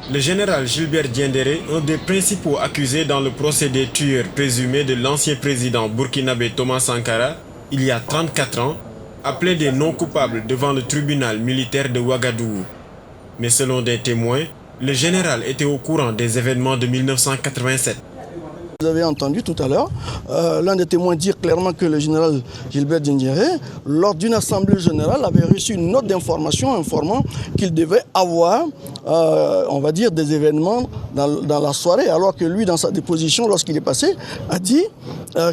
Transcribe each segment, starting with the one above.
Le général Gilbert Diendéré, un des principaux accusés dans le procès des tueurs présumés de l'ancien président burkinabé Thomas Sankara, il y a 34 ans, a plaidé non coupable devant le tribunal militaire de Ouagadougou. Mais selon des témoins, le général était au courant des événements de 1987. Vous avez entendu tout à l'heure l'un des témoins dire clairement que le général Gilbert Diendéré, lors d'une assemblée générale, avait reçu une note d'information informant qu'il devait avoir, on va dire, des événements dans la soirée, alors que lui, dans sa déposition, lorsqu'il est passé, a dit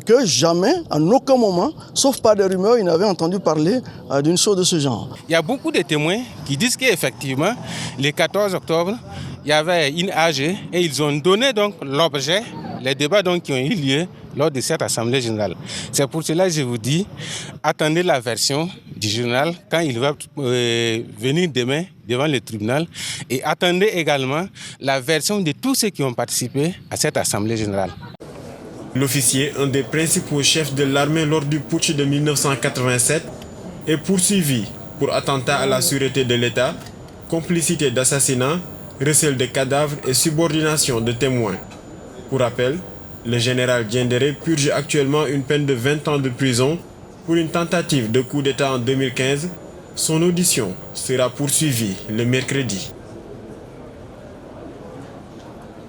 que jamais, en aucun moment, sauf par des rumeurs, il n'avait entendu parler d'une chose de ce genre. Il y a beaucoup de témoins qui disent qu'effectivement, le 14 octobre, il y avait une AG et ils ont donné donc l'objet, les débats donc qui ont eu lieu lors de cette assemblée générale. C'est pour cela que je vous dis, attendez la version du journal quand il va venir demain devant le tribunal et attendez également la version de tous ceux qui ont participé à cette assemblée générale. L'officier, un des principaux chefs de l'armée lors du putsch de 1987, est poursuivi pour attentat à la sûreté de l'État, complicité d'assassinat, recel de cadavres et subordination de témoins. Pour rappel, le général Diendéré purge actuellement une peine de 20 ans de prison pour une tentative de coup d'État en 2015. Son audition sera poursuivie le mercredi.